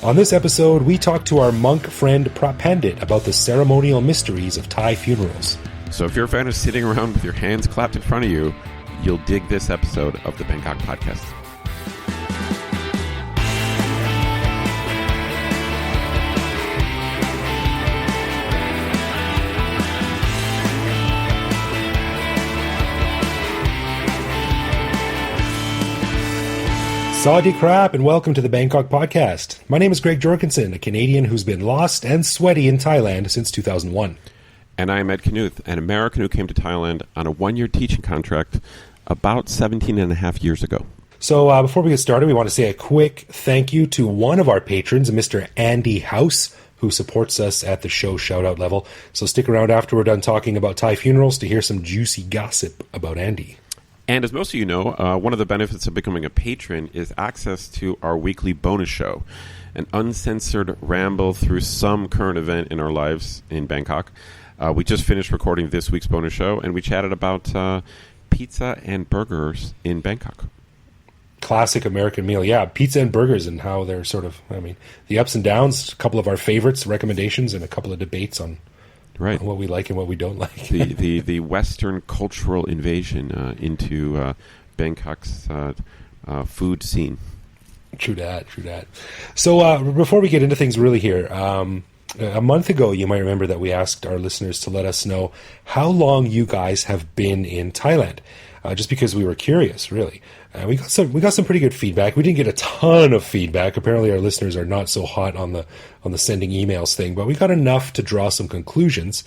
On this episode, we talk to our monk friend Phra Pandit about the ceremonial mysteries of Thai funerals. So if you're a fan of sitting around with your hands clapped in front of you, you'll dig this episode of the Bangkok Podcast. Sawadee krap and welcome to the Bangkok Podcast. My name is Greg Jorgensen, a Canadian who's been lost and sweaty in Thailand since 2001. And I am Ed Knuth, an American who came to Thailand on a one-year teaching contract about 17 and a half years ago. So before we get started, we want to say a quick thank you to one of our patrons, Mr. Andy House, who supports us at the show shout-out level. So stick around after we're done talking about Thai funerals to hear some juicy gossip about Andy. And as most of you know, one of the benefits of becoming a patron is access to our weekly bonus show, an uncensored ramble through some current event in our lives in Bangkok. We just finished recording this week's bonus show, and we chatted about pizza and burgers in Bangkok. Classic American meal. Yeah, pizza and burgers and how they're sort of, the ups and downs, a couple of our favorites, recommendations, and a couple of debates on what we like and what we don't like. the Western cultural invasion into Bangkok's food scene. True that. So before we get into things really here, a month ago you might remember that we asked our listeners to let us know how long you guys have been in Thailand, just because we were curious, really. We got some pretty good feedback. We didn't get a ton of feedback. Apparently our listeners are not so hot on the sending emails thing, but we got enough to draw some conclusions.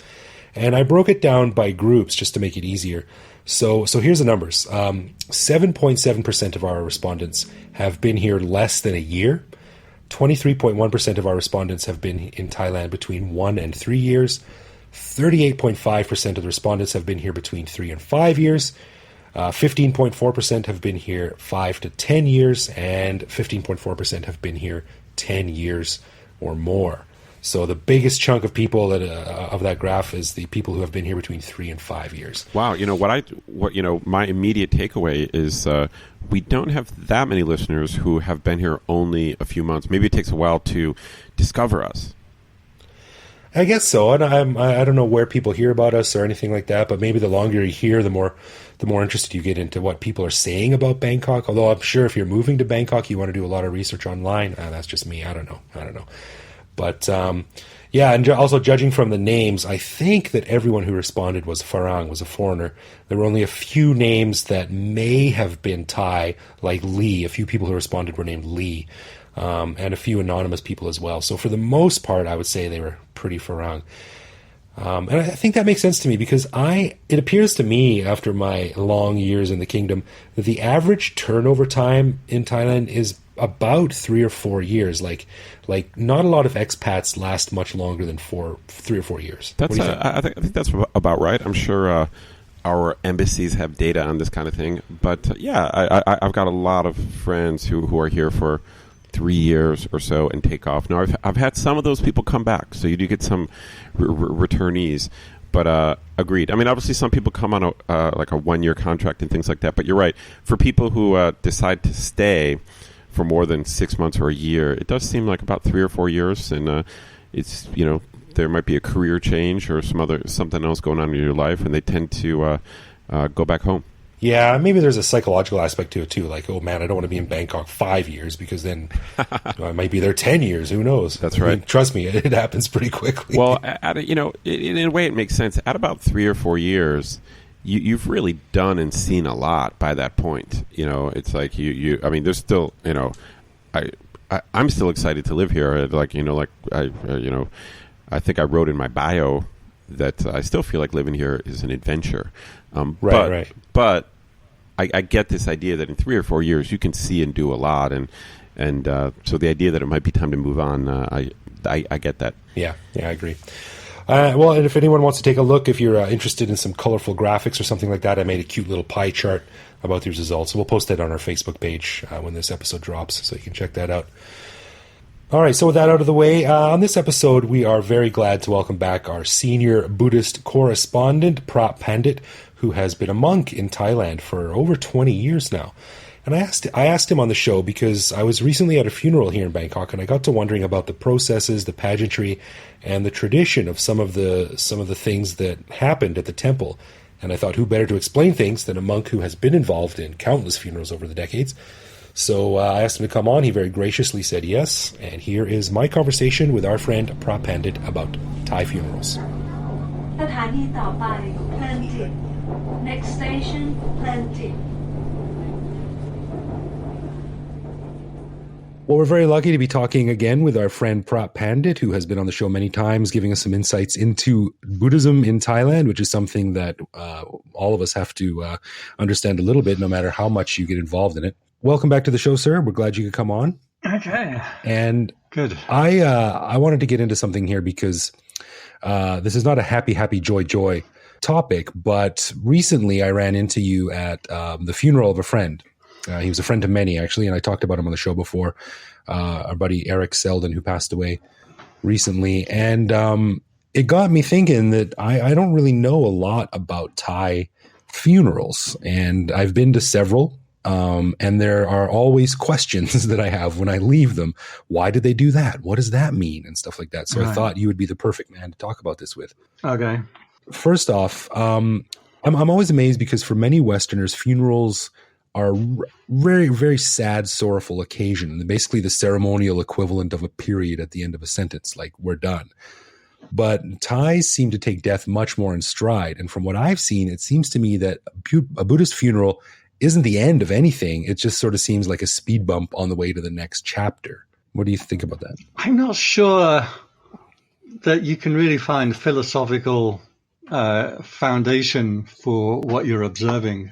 And I broke it down by groups just to make it easier. So here's the numbers. 7.7% of our respondents have been here less than a year. 23.1% of our respondents have been in Thailand between 1 and 3 years. 38.5% of the respondents have been here between 3 and 5 years. 15.4% have been here 5 to 10 years, and 15.4% have been here 10 years or more. So the biggest chunk of people of that graph is the people who have been here between 3 and 5 years. Wow, my immediate takeaway is we don't have that many listeners who have been here only a few months. Maybe it takes a while to discover us. I guess so. And I don't know where people hear about us or anything like that, but maybe the longer you hear, the more interested you get into what people are saying about Bangkok. Although I'm sure if you're moving to Bangkok, you want to do a lot of research online. That's just me. I don't know. But and also judging from the names, I think that everyone who responded was a foreigner. There were only a few names that may have been Thai, like Lee. A few people who responded were named Lee. And a few anonymous people as well. So for the most part, I would say they were pretty Farang. And I think that makes sense to me because it appears to me after my long years in the kingdom that the average turnover time in Thailand is about 3 or 4 years. Like not a lot of expats last much longer than 3 or 4 years. I think that's about right. I'm sure our embassies have data on this kind of thing. But I've got a lot of friends who are here for 3 years or so and take off. Now, I've had some of those people come back, so you do get some returnees. But agreed. I mean, obviously, some people come on a 1-year contract and things like that. But you're right. For people who decide to stay for more than 6 months or a year, it does seem like about 3 or 4 years, and it's there might be a career change or something else going on in your life, and they tend to go back home. Yeah, maybe there's a psychological aspect to it too. Like, oh man, I don't want to be in Bangkok 5 years because then I might be there 10 years. Who knows? That's right. Trust me, it happens pretty quickly. Well, in a way, it makes sense. At about 3 or 4 years, you've really done and seen a lot by that point. It's like you. I mean, there's still. I'm still excited to live here. I think I wrote in my bio that I still feel like living here is an adventure. Right. But I get this idea that in 3 or 4 years you can see and do a lot, and so the idea that it might be time to move on, I get that. Yeah, I agree. Well, and if anyone wants to take a look, if you're interested in some colorful graphics or something like that, I made a cute little pie chart about these results. So we'll post that on our Facebook page when this episode drops, so you can check that out. All right, so with that out of the way, on this episode, we are very glad to welcome back our senior Buddhist correspondent, Phra Pandit, who has been a monk in Thailand for over 20 years now. And I asked him on the show because I was recently at a funeral here in Bangkok, and I got to wondering about the processes, the pageantry, and the tradition of some of the things that happened at the temple. And I thought, who better to explain things than a monk who has been involved in countless funerals over the decades? So I asked him to come on. He very graciously said yes. And here is my conversation with our friend Phra Pandit about Thai funerals. สถานีต่อไปเพลินจิต Next station เพลินจิต Well, we're very lucky to be talking again with our friend Phra Pandit, who has been on the show many times, giving us some insights into Buddhism in Thailand, which is something that all of us have to understand a little bit, no matter how much you get involved in it. Welcome back to the show, sir. We're glad you could come on. Okay. And good. I wanted to get into something here because this is not a happy, joy topic, but recently I ran into you at the funeral of a friend. He was a friend to many, actually, and I talked about him on the show before, our buddy Eric Selden, who passed away recently. And it got me thinking that I don't really know a lot about Thai funerals, and I've been to several, and there are always questions that I have when I leave them. Why did they do that? What does that mean? And stuff like that. So I thought you would be the perfect man to talk about this with. Okay. First off, I'm always amazed because for many Westerners, funerals are very, very sad, sorrowful occasion. Basically the ceremonial equivalent of a period at the end of a sentence, like we're done. But Thais seem to take death much more in stride. And from what I've seen, it seems to me that a Buddhist funeral isn't the end of anything. It just sort of seems like a speed bump on the way to the next chapter. What do you think about that? I'm not sure that you can really find philosophical foundation for what you're observing.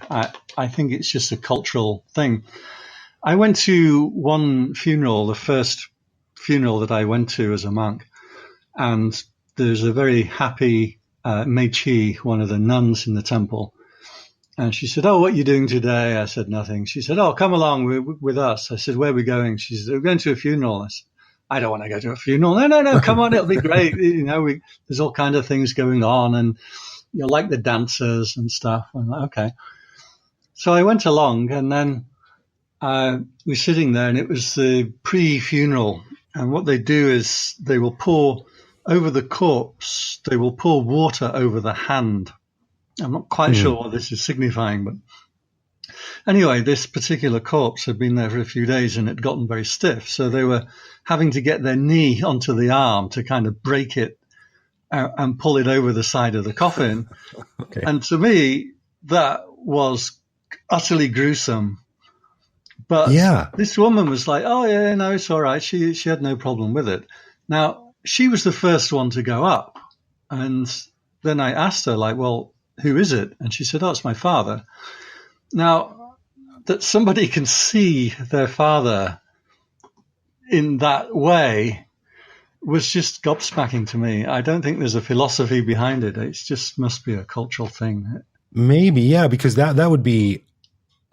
I think it's just a cultural thing. I went to one funeral, the first funeral that I went to as a monk, and there's a very happy Mei Chi, one of the nuns in the temple, and she said, "Oh, what are you doing today?" I said, "Nothing." She said, "Oh, come along with us." I said, "Where are we going?" She said, "We're going to a funeral." I said, "I don't want to go to a funeral." No, come on, it'll be great. There's all kind of things going on, and like the dancers and stuff. I'm like, okay. So I went along, and then we're sitting there, and it was the pre-funeral. And what they do is they will pour over the corpse, they will pour water over the hand. I'm not quite sure what this is signifying, but anyway, this particular corpse had been there for a few days and had gotten very stiff. So they were having to get their knee onto the arm to kind of break it and pull it over the side of the coffin. Okay. And to me, that was utterly gruesome. But this woman was like, "Oh, yeah, no, it's all right." She had no problem with it. Now, she was the first one to go up. And then I asked her, like, "Well, who is it?" And she said, "Oh, it's my father." Now, that somebody can see their father in that way was just gobsmacking to me. I don't think there's a philosophy behind it. It just must be a cultural thing. Maybe, yeah, because that would be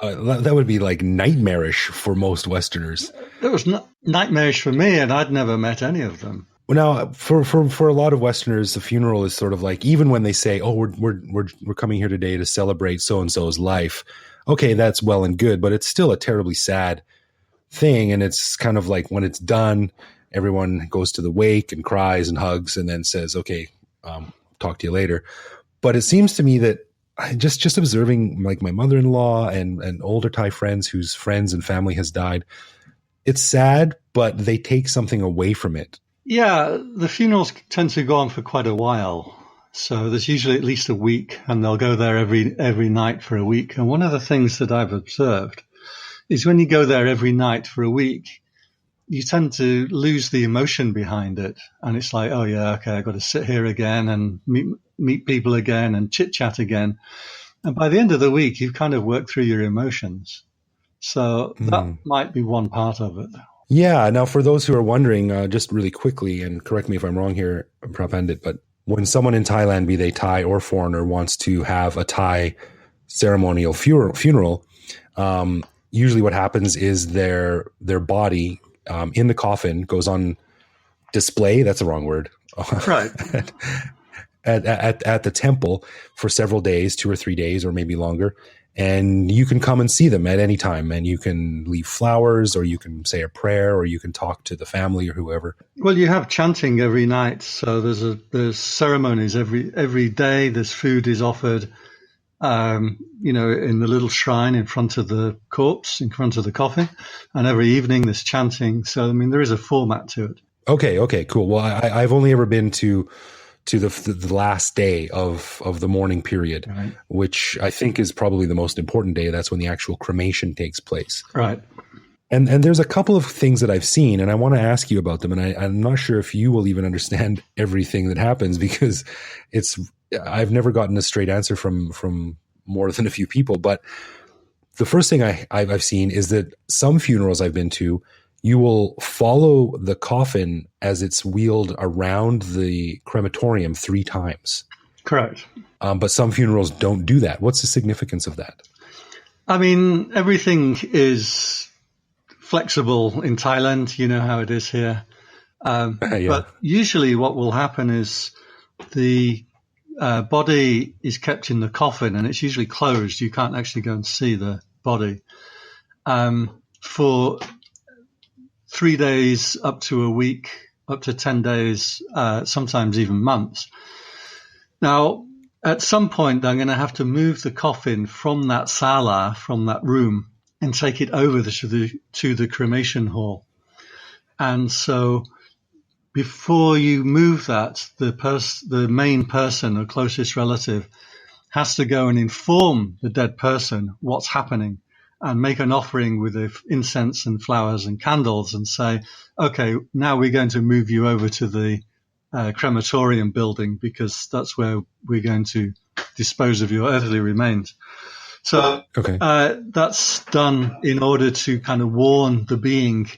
like nightmarish for most Westerners. It was nightmarish for me, and I'd never met any of them. Well, now, for a lot of Westerners, the funeral is sort of like, even when they say, "Oh, we're coming here today to celebrate so and so's life," okay, that's well and good, but it's still a terribly sad thing, and it's kind of like when it's done, everyone goes to the wake and cries and hugs, and then says, "Okay, talk to you later." But it seems to me that just observing, like my mother-in-law and older Thai friends whose friends and family has died, it's sad, but they take something away from it. Yeah, the funerals tend to go on for quite a while. So there's usually at least a week, and they'll go there every night for a week. And one of the things that I've observed is when you go there every night for a week, you tend to lose the emotion behind it. And it's like, "Oh, yeah, okay, I've got to sit here again and meet people again and chit-chat again." And by the end of the week, you've kind of worked through your emotions. So that might be one part of it. Yeah. Now, for those who are wondering, just really quickly, and correct me if I'm wrong here, Phra Pandit, but when someone in Thailand, be they Thai or foreigner, wants to have a Thai ceremonial funeral, usually what happens is their body in the coffin goes on display. That's the wrong word. Right. at the temple for several days, 2 or 3 days, or maybe longer. and you can come and see them at any time, and you can leave flowers, or you can say a prayer, or you can talk to the family or whoever. Well, you have chanting every night, so there's ceremonies every day. There's food is offered, in the little shrine in front of the corpse, in front of the coffin, and every evening there's chanting. So, I mean, there is a format to it. Okay, cool. Well, I've only ever been to the last day of the mourning period, right, which I think is probably the most important day. That's when the actual cremation takes place. Right. And there's a couple of things that I've seen, and I want to ask you about them. And I'm not sure if you will even understand everything that happens, because I've never gotten a straight answer from more than a few people. But the first thing I've seen is that some funerals I've been to, you will follow the coffin as it's wheeled around the crematorium 3 times. Correct. But some funerals don't do that. What's the significance of that? I mean, everything is flexible in Thailand. You know how it is here. Yeah. But usually what will happen is the body is kept in the coffin, and it's usually closed. You can't actually go and see the body for 3 days, up to a week, up to 10 days, sometimes even months. Now, at some point, I'm going to have to move the coffin from that sala, from that room, and take it over to the cremation hall. And so before you move that, the main person or closest relative has to go and inform the dead person what's happening, and make an offering with incense and flowers and candles, and say, okay, now we're going to move you over to the crematorium building, because that's where we're going to dispose of your earthly remains. So that's done in order to kind of warn the being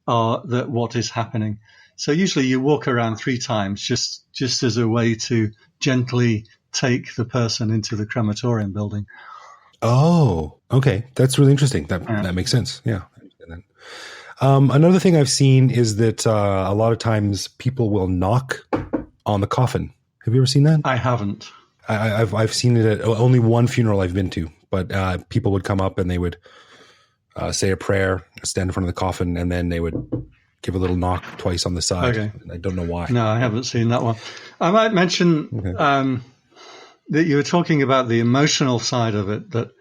that what is happening. So usually you walk around 3 times just as a way to gently take the person into the crematorium building. Oh, okay. That's really interesting. That makes sense. Yeah. Another thing I've seen is that a lot of times people will knock on the coffin. Have you ever seen that? I haven't. I've seen it at only one funeral I've been to, but people would come up and they would say a prayer, stand in front of the coffin, and then they would give a little knock twice on the side. Okay. I don't know why. No, I haven't seen that one. I might mention that you were talking about the emotional side of it, that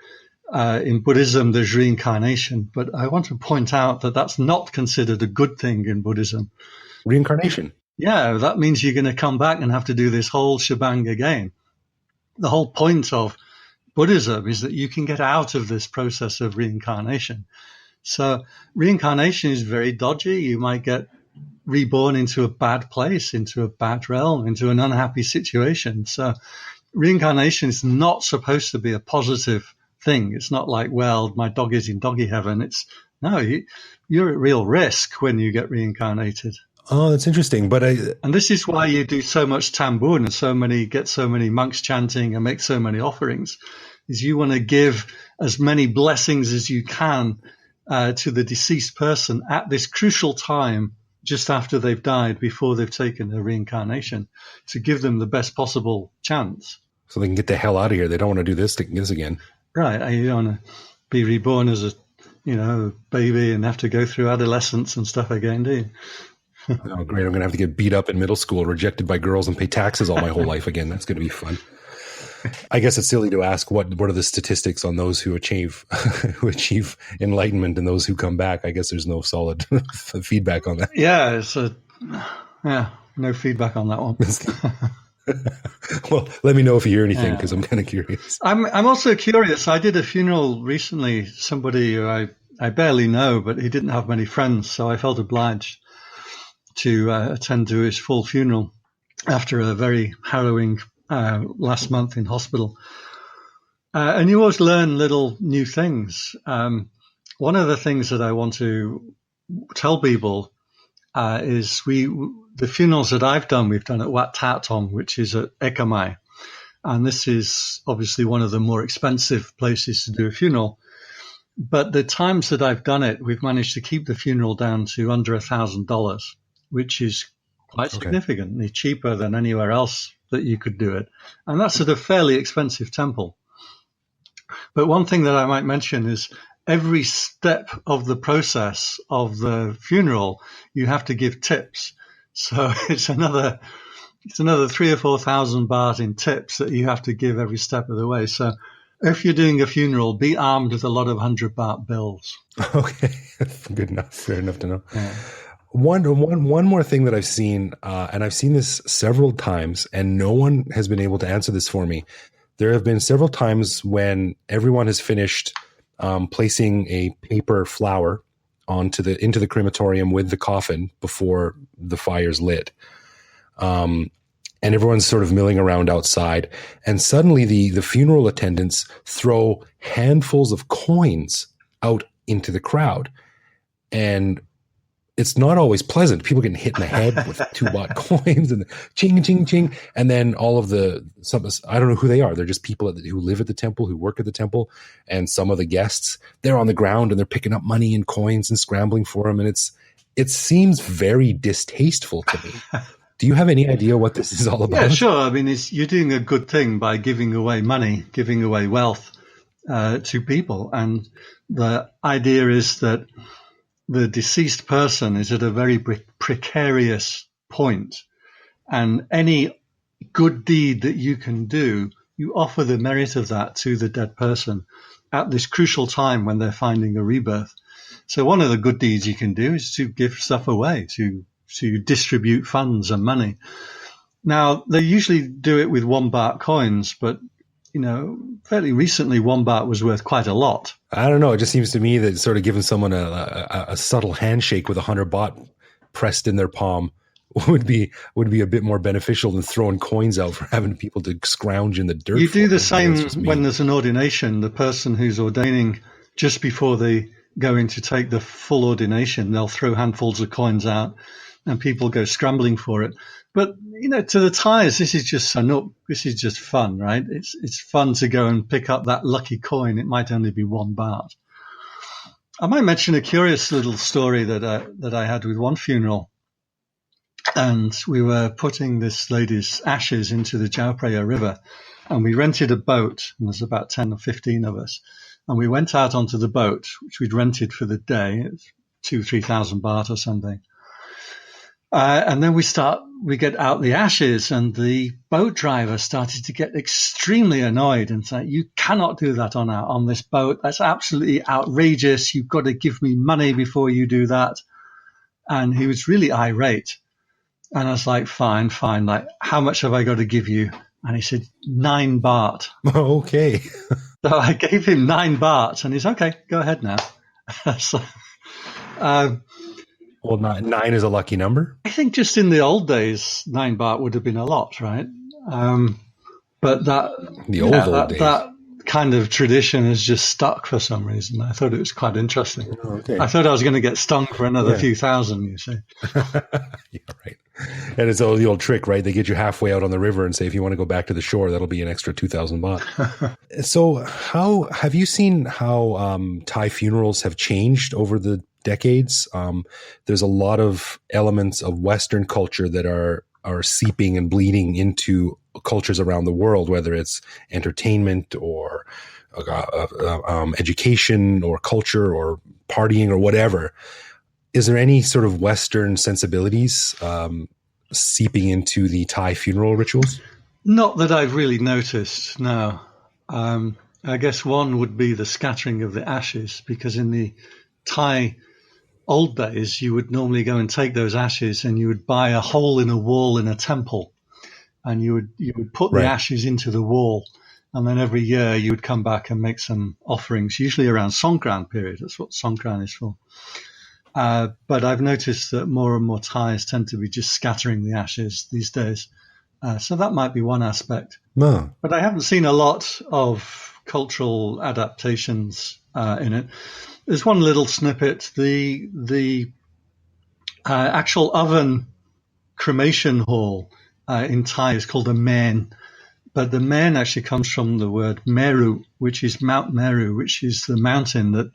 in Buddhism there's reincarnation, but I want to point out that that's not considered a good thing in Buddhism. Reincarnation? Yeah, that means you're going to come back and have to do this whole shebang again. The whole point of Buddhism is that you can get out of this process of reincarnation. So reincarnation is very dodgy. You might get reborn into a bad place, into a bad realm, into an unhappy situation. So reincarnation is not supposed to be a positive thing. It's not like, well, my dog is in doggy heaven. You're at real risk when you get reincarnated. Oh, that's interesting. And this is why you do so much tambun and get so many monks chanting and make so many offerings, is you want to give as many blessings as you can to the deceased person at this crucial time, just after they've died, before they've taken their reincarnation, to give them the best possible chance. So they can get the hell out of here. They don't want to do this again. Right. You don't want to be reborn as a baby and have to go through adolescence and stuff again, do you? Oh, great. I'm going to have to get beat up in middle school, rejected by girls, and pay taxes all my whole life again. That's going to be fun. I guess it's silly to ask what are the statistics on those who achieve enlightenment and those who come back. I guess there's no solid feedback on that. Yeah, no feedback on that one. Well, let me know if you hear anything, because I'm kind of curious. I'm also curious. I did a funeral recently, somebody who I barely know, but he didn't have many friends, so I felt obliged to attend to his full funeral after a very harrowing last month in hospital. And you always learn little new things. One of the things that I want to tell people is the funerals that I've done, we've done at Wat Tatong, which is at Ekamai. And this is obviously one of the more expensive places to do a funeral. But the times that I've done it, we've managed to keep the funeral down to under $1,000, which is quite significantly cheaper than anywhere else that you could do it. And that's at a fairly expensive temple. But one thing that I might mention is every step of the process of the funeral, you have to give tips. So it's another 3,000 or 4,000 baht in tips that you have to give every step of the way. So if you're doing a funeral, be armed with a lot of 100 baht bills. Okay, good enough. Fair enough to know. Yeah. One more thing that I've seen, and I've seen this several times, and no one has been able to answer this for me. There have been several times when everyone has finished placing a paper flower into the crematorium with the coffin before the fire's lit. And everyone's sort of milling around outside. And suddenly the funeral attendants throw handfuls of coins out into the crowd. And it's not always pleasant. People getting hit in the head with 2 baht coins and ching, ching, ching. And then all of I don't know who they are. They're just people who live at the temple, who work at the temple. And some of the guests, they're on the ground and they're picking up money and coins and scrambling for them. And it seems very distasteful to me. Do you have any idea what this is all about? Yeah, sure. I mean, you're doing a good thing by giving away money, giving away wealth to people. And the idea is that the deceased person is at a very precarious point. And any good deed that you can do, you offer the merit of that to the dead person at this crucial time when they're finding a rebirth. So one of the good deeds you can do is to give stuff away, to distribute funds and money. Now, they usually do it with 1 baht coins, but, fairly recently 1 baht was worth quite a lot. I don't know. It just seems to me that sort of giving someone a subtle handshake with 100 baht pressed in their palm would be a bit more beneficial than throwing coins out for having people to scrounge in the dirt. You do the same when there's an ordination. The person who's ordaining, just before they go in to take the full ordination, they'll throw handfuls of coins out and people go scrambling for it. But, to the Thais, this is just fun, right? It's fun to go and pick up that lucky coin. It might only be 1 baht. I might mention a curious little story that I had with one funeral. And we were putting this lady's ashes into the Chao Phraya River. And we rented a boat, and there's about 10 or 15 of us. And we went out onto the boat, which we'd rented for the day. It was 2,000-3,000 baht or something. And then we get out the ashes, and the boat driver started to get extremely annoyed and say, "You cannot do that on this boat. That's absolutely outrageous. You've got to give me money before you do that." And he was really irate. And I was like, fine. Like, how much have I got to give you? And he said, 9 baht. Okay. So I gave him 9 baht, and he's okay. Go ahead now. So, well, 9 is a lucky number. I think just in the old days, 9 baht would have been a lot, right? But that kind of tradition has just stuck for some reason. I thought it was quite interesting. Oh, okay. I thought I was going to get stung for another few thousand, you see. Yeah, right. And it's the old trick, right? They get you halfway out on the river and say, if you want to go back to the shore, that'll be an extra 2,000 baht. So have you seen how Thai funerals have changed over the decades? There's a lot of elements of Western culture that are seeping and bleeding into cultures around the world, whether it's entertainment or education or culture or partying or whatever. Is there any sort of Western sensibilities seeping into the Thai funeral rituals? Not that I've really noticed, no. I guess one would be the scattering of the ashes, because in the Thai old days, you would normally go and take those ashes and you would buy a hole in a wall in a temple, and you would put the ashes into the wall, and then every year you would come back and make some offerings, usually around Songkran period. That's what Songkran is for. But I've noticed that more and more Thais tend to be just scattering the ashes these days. So that might be one aspect. No. But I haven't seen a lot of cultural adaptations in it. There's one little snippet. The actual oven cremation hall in Thai is called a main. But the main actually comes from the word Meru, which is Mount Meru, which is the mountain that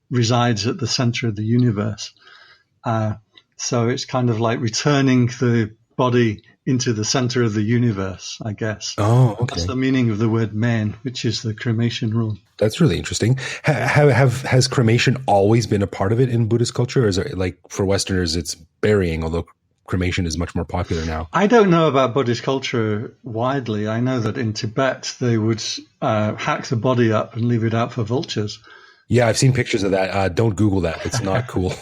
resides at the center of the universe. So it's kind of like returning the body into the center of the universe, I guess. Oh, okay. That's the meaning of the word man, which is the cremation rule. That's really interesting. Has cremation always been a part of it in Buddhist culture, or is it like for Westerners it's burying, although cremation is much more popular now? I don't know about Buddhist culture widely. I know that in Tibet they would hack the body up and leave it out for vultures. Yeah, I've seen pictures of that. Don't Google that. It's not cool.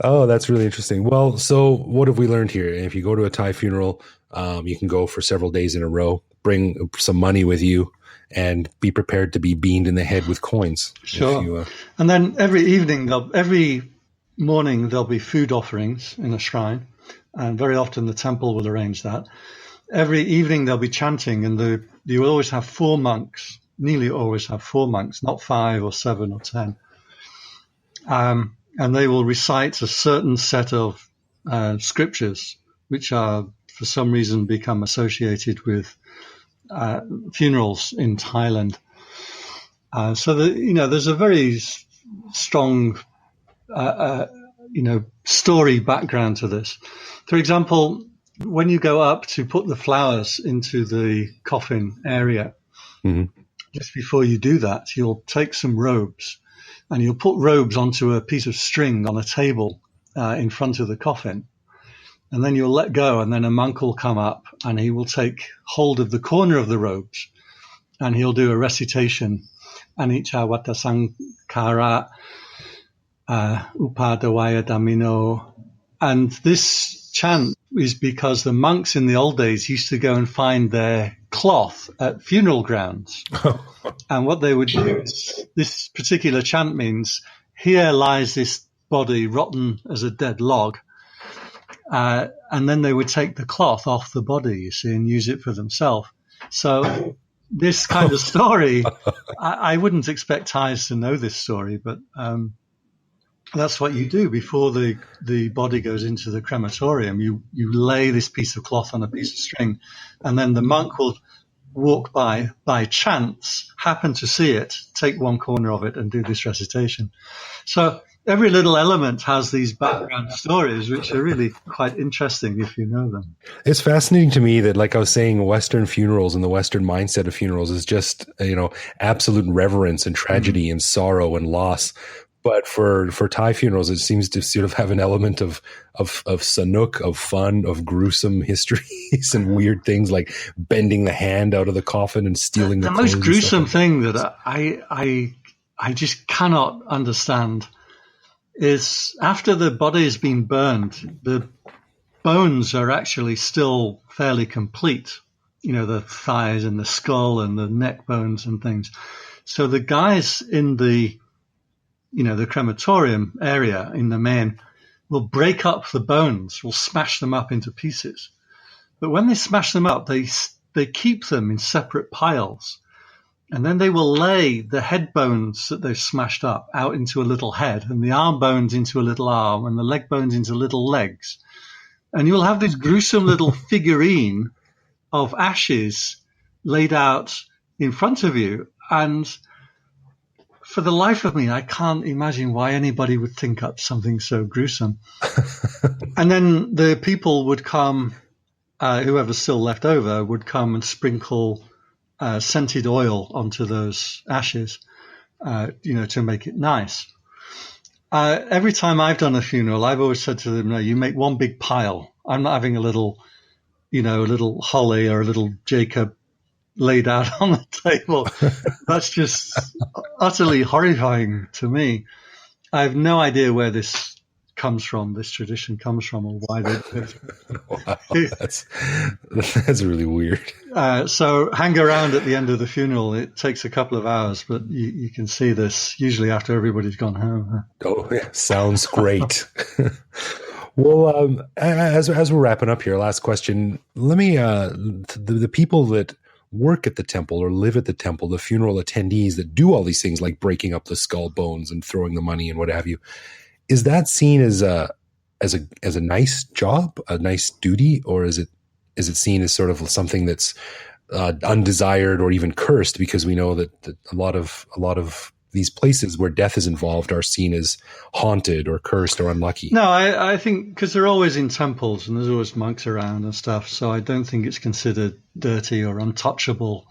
Oh, that's really interesting. Well, so what have we learned here? If you go to a Thai funeral, you can go for several days in a row, bring some money with you, and be prepared to be beamed in the head with coins. Sure. And then every morning, there'll be food offerings in a shrine. And very often the temple will arrange that. Every evening there'll be chanting, and you will always have 4 monks, nearly always have 4 monks, not 5 or 7 or 10. And they will recite a certain set of scriptures, which are for some reason become associated with funerals in Thailand. So there's a very strong, story background to this. For example, when you go up to put the flowers into the coffin area, just before you do that, you'll take some robes and you'll put robes onto a piece of string on a table in front of the coffin. And then you'll let go, and then a monk will come up and he will take hold of the corner of the robes and he'll do a recitation. Anicca Vata Sankhara Upadavaya Dhammino. And this chant is because the monks in the old days used to go and find their cloth at funeral grounds. And what they would do is, this particular chant means, here lies this body rotten as a dead log. And then they would take the cloth off the body, you see, and use it for themselves. So this kind of story, I wouldn't expect Thais to know this story, but that's what you do before the body goes into the crematorium. You lay this piece of cloth on a piece of string, and then the monk will walk by chance, happen to see it, take one corner of it and do this recitation. So every little element has these background stories, which are really quite interesting if you know them. It's fascinating to me that, like I was saying, Western funerals and the Western mindset of funerals is just, absolute reverence and tragedy and sorrow and loss. But for Thai funerals, it seems to sort of have an element of sanuk, of fun, of gruesome histories and weird things like bending the hand out of the coffin and stealing the most gruesome thing that I just cannot understand is after the body has been burned, the bones are actually still fairly complete. The thighs and the skull and the neck bones and things. So the guys in the crematorium area in the main will break up the bones, will smash them up into pieces. But when they smash them up, they keep them in separate piles. And then they will lay the head bones that they've smashed up out into a little head, and the arm bones into a little arm, and the leg bones into little legs. And you'll have this gruesome little figurine of ashes laid out in front of you. And for the life of me, I can't imagine why anybody would think up something so gruesome. And then the people would come, whoever's still left over, would come and sprinkle scented oil onto those ashes, to make it nice. Every time I've done a funeral, I've always said to them, no, you make one big pile. I'm not having a little holly or a little Jacob laid out on the table. That's just utterly horrifying to me. I have no idea where this tradition comes from, or why they do it. Wow, that's really weird. So hang around at the end of the funeral. It takes a couple of hours, but you can see this usually after everybody's gone home. Oh, yeah, sounds great. Well, as we're wrapping up here, last question. Let me the people that work at the temple or live at the temple, the funeral attendees that do all these things like breaking up the skull bones and throwing the money and what have you, is that seen as a nice job, a nice duty, or is it seen as sort of something that's undesired or even cursed? Because we know that a lot of these places where death is involved are seen as haunted or cursed or unlucky. No, I think because they're always in temples and there's always monks around and stuff, so I don't think it's considered dirty or untouchable.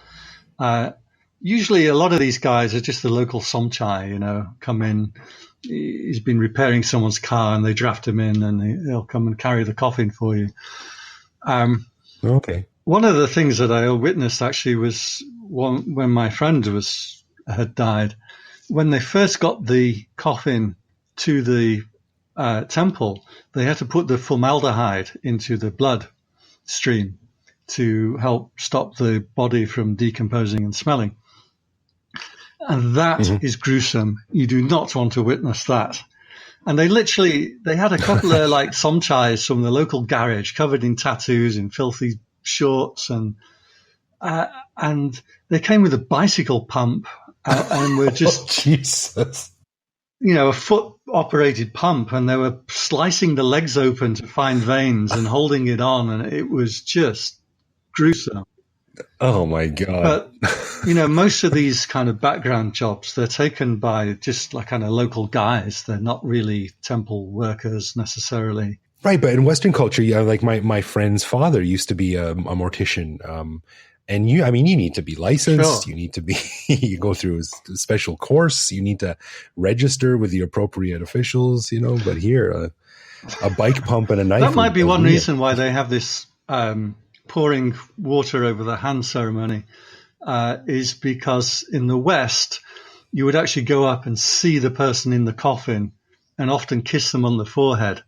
Usually a lot of these guys are just the local somchai, come in. He's been repairing someone's car and they draft him in and they'll come and carry the coffin for you. Okay. One of the things that I witnessed actually was when my friend had died. When they first got the coffin to the temple, they had to put the formaldehyde into the blood stream to help stop the body from decomposing and smelling. And that is gruesome. You do not want to witness that. And they had a couple of like somchais from the local garage covered in tattoos and filthy shorts, and they came with a bicycle pump and were just Jesus, a foot operated pump, and they were slicing the legs open to find veins and holding it on, and it was just gruesome. Oh my God. But most of these kind of background jobs, they're taken by just like kind of local guys. They're not really temple workers necessarily. Right, but in Western culture, like my friend's father used to be a mortician, and you need to be licensed. Sure. You need to be, you go through a special course. You need to register with the appropriate officials, But here, a bike pump and a knife. That might be one reason why they have this pouring water over the hand ceremony, is because in the West, you would actually go up and see the person in the coffin and often kiss them on the forehead.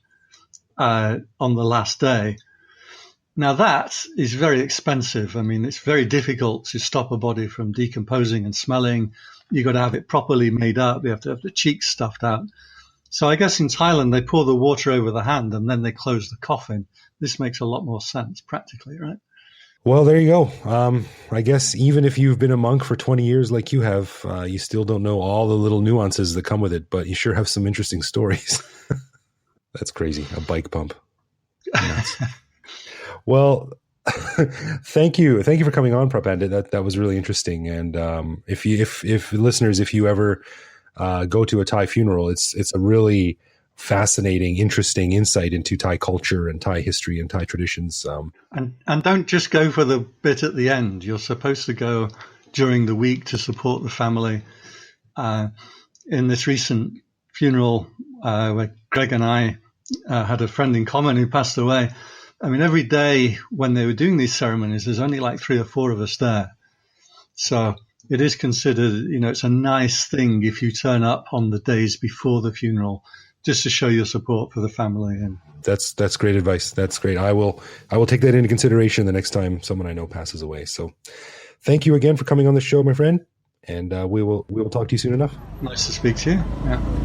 On the last day. Now that is very expensive. I mean, it's very difficult to stop a body from decomposing and smelling. You've got to have it properly made up. You have to have the cheeks stuffed out. So I guess in Thailand, they pour the water over the hand and then they close the coffin. This makes a lot more sense practically, right? Well, there you go. I guess even if you've been a monk for 20 years like you have, you still don't know all the little nuances that come with it, but you sure have some interesting stories. That's crazy. A bike pump. Well, thank you for coming on, Phra Pandit. That was really interesting. And if listeners, if you ever go to a Thai funeral, it's a really fascinating, interesting insight into Thai culture and Thai history and Thai traditions. And don't just go for the bit at the end. You're supposed to go during the week to support the family. In this recent funeral, where Greg and I had a friend in common who passed away. I mean, every day when they were doing these ceremonies, there's only like 3 or 4 of us there. So it is considered, it's a nice thing if you turn up on the days before the funeral, just to show your support for the family. And that's great advice. That's great. I will take that into consideration the next time someone I know passes away. So thank you again for coming on the show, my friend. And we will talk to you soon enough. Nice to speak to you. Yeah.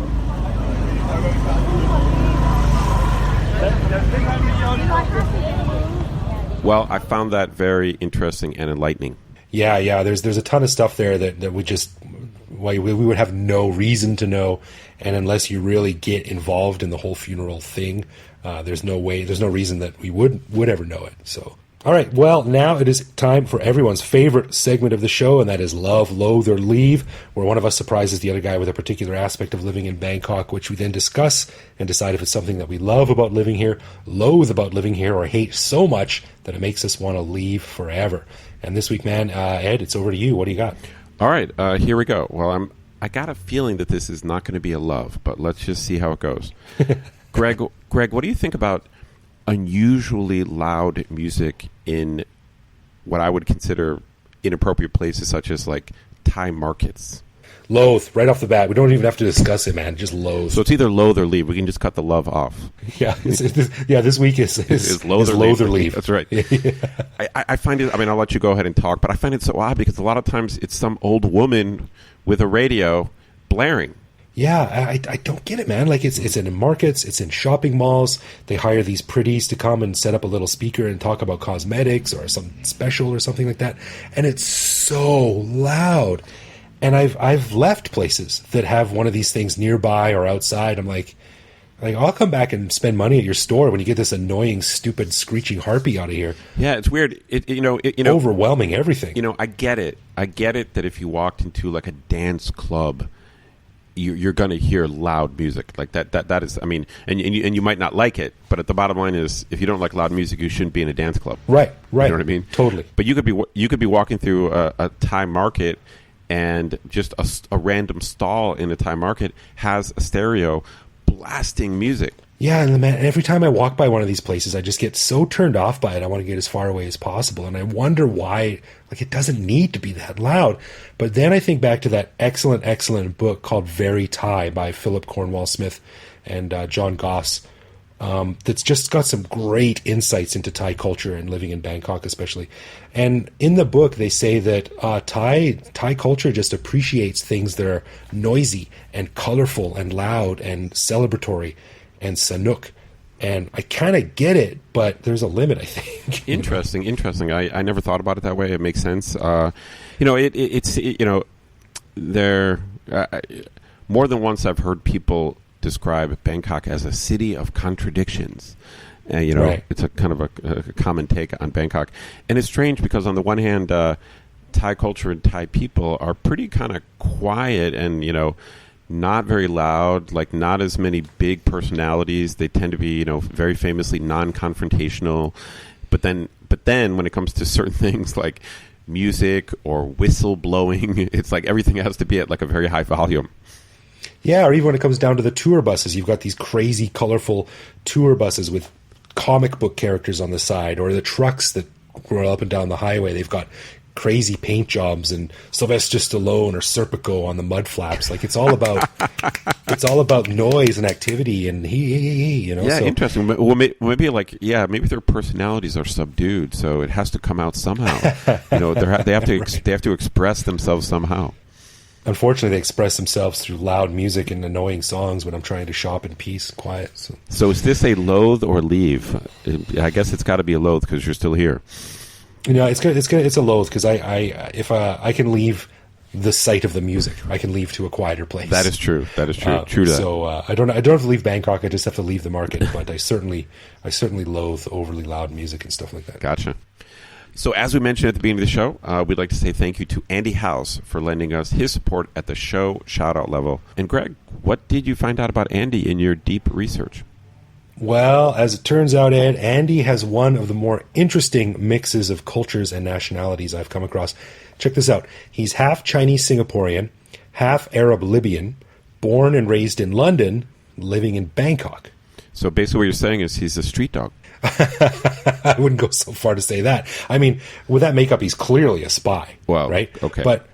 Well, I found that very interesting and enlightening. Yeah. There's a ton of stuff there that we would have no reason to know, and unless you really get involved in the whole funeral thing, there's no reason that we would ever know it. So. All right, well, now it is time for everyone's favorite segment of the show, and that is Love, Loathe, or Leave, where one of us surprises the other guy with a particular aspect of living in Bangkok, which we then discuss and decide if it's something that we love about living here, loathe about living here, or hate so much that it makes us want to leave forever. And this week, man, Ed, it's over to you. What do you got? All right, here we go. Well, I got a feeling that this is not going to be a love, but let's just see how it goes. Greg, what do you think about unusually loud music in what I would consider inappropriate places, such as like Thai markets? Loathe, right off the bat. We don't even have to discuss it, man. Just loathe. So it's either loathe or leave. We can just cut the love off. Yeah, this week is loathe or leave. That's right. I find it, I'll let you go ahead and talk, but I find it so odd because a lot of times it's some old woman with a radio blaring. Yeah, I don't get it, man. Like it's in markets, it's in shopping malls. They hire these pretties to come and set up a little speaker and talk about cosmetics or some special or something like that. And it's so loud. And I've left places that have one of these things nearby or outside. I'm like I'll come back and spend money at your store when you get this annoying, stupid, screeching harpy out of here. Yeah, it's weird. It overwhelming everything. I get it. I get it that if you walked into like a dance club you're going to hear loud music like that. That is, I mean, and you might not like it, but the bottom line is, if you don't like loud music, you shouldn't be in a dance club. Right. You know what I mean? Totally. But you could be walking through a Thai market, and just a random stall in a Thai market has a stereo blasting music. Yeah, and man, every time I walk by one of these places, I just get so turned off by it. I want to get as far away as possible, and I wonder why. Like, it doesn't need to be that loud. But then I think back to that excellent book called Very Thai by Philip Cornwall Smith and John Goss. That's just got some great insights into Thai culture and living in Bangkok, especially. And in the book, they say that Thai culture just appreciates things that are noisy and colorful and loud and celebratory and sanuk. And I kind of get it, but there's a limit, I think. Interesting. I never thought about it that way. It makes sense. There more than once I've heard people describe Bangkok as a city of contradictions. Right. It's a kind of a common take on Bangkok. And it's strange because on the one hand, Thai culture and Thai people are pretty kind of quiet and, not very loud, like not as many big personalities. They tend to be, very famously non-confrontational. But then when it comes to certain things like music or whistle blowing, it's like everything has to be at like a very high volume. Yeah, or even when it comes down to the tour buses, you've got these crazy, colorful tour buses with comic book characters on the side, or the trucks that roll up and down the highway. They've got crazy paint jobs and Sylvester Stallone or Serpico on the mud flaps. Like, it's all about noise and activity and Yeah, so interesting. Well, maybe their personalities are subdued, so it has to come out somehow. They have to express themselves somehow. Unfortunately, they express themselves through loud music and annoying songs when I'm trying to shop in peace, quiet. So is this a loathe or leave? I guess it's got to be a loathe because you're still here. It's a loathe because I can leave the site of the music, I can leave to a quieter place. That is true. True to that. So I don't have to leave Bangkok. I just have to leave the market. But I certainly loathe overly loud music and stuff like that. Gotcha. So as we mentioned at the beginning of the show, we'd like to say thank you to Andy House for lending us his support at the show shout-out level. And Greg, what did you find out about Andy in your deep research? Well, as it turns out, Ed, Andy has one of the more interesting mixes of cultures and nationalities I've come across. Check this out. He's half Chinese Singaporean, half Arab Libyan, born and raised in London, living in Bangkok. So basically what you're saying is he's a street dog. I wouldn't go so far to say that. I mean, with that makeup, he's clearly a spy. Well, right? Okay. But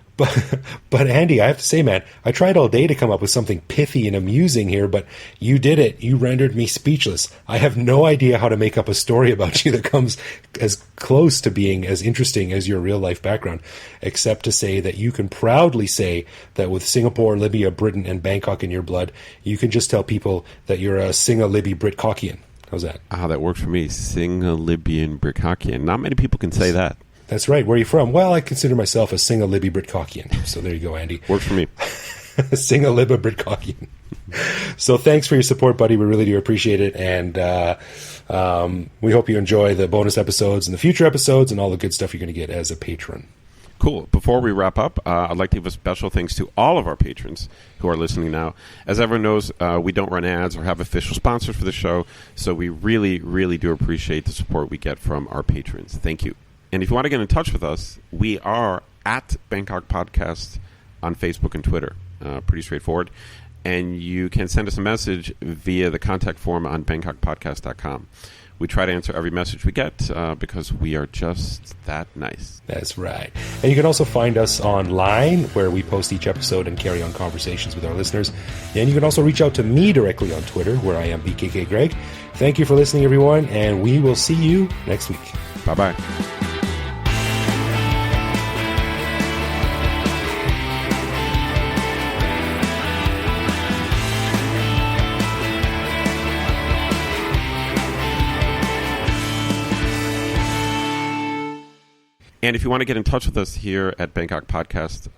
Andy, I have to say, man, I tried all day to come up with something pithy and amusing here, but you did it. You rendered me speechless. I have no idea how to make up a story about you that comes as close to being as interesting as your real life background, except to say that you can proudly say that with Singapore, Libya, Britain, and Bangkok in your blood, you can just tell people that you're a Singa-Libby Brit-Cockian. How's that? That works for me. Singa-Libyan Brit-Cockian. Not many people can say that. That's right. Where are you from? Well, I consider myself a Singa-Libby Brit-Cockian. So there you go, Andy. Works for me. Singa-Libby Brit-Cockian. So thanks for your support, buddy. We really do appreciate it. And we hope you enjoy the bonus episodes and the future episodes and all the good stuff you're going to get as a patron. Cool. Before we wrap up, I'd like to give a special thanks to all of our patrons who are listening now. As everyone knows, we don't run ads or have official sponsors for the show, so we really, really do appreciate the support we get from our patrons. Thank you. And if you want to get in touch with us, we are at Bangkok Podcast on Facebook and Twitter. Pretty straightforward. And you can send us a message via the contact form on BangkokPodcast.com. We try to answer every message we get because we are just that nice. That's right. And you can also find us online where we post each episode and carry on conversations with our listeners. And you can also reach out to me directly on Twitter where I am BKK Greg. Thank you for listening, everyone, and we will see you next week. Bye-bye. And if you want to get in touch with us here at Bangkok Podcast,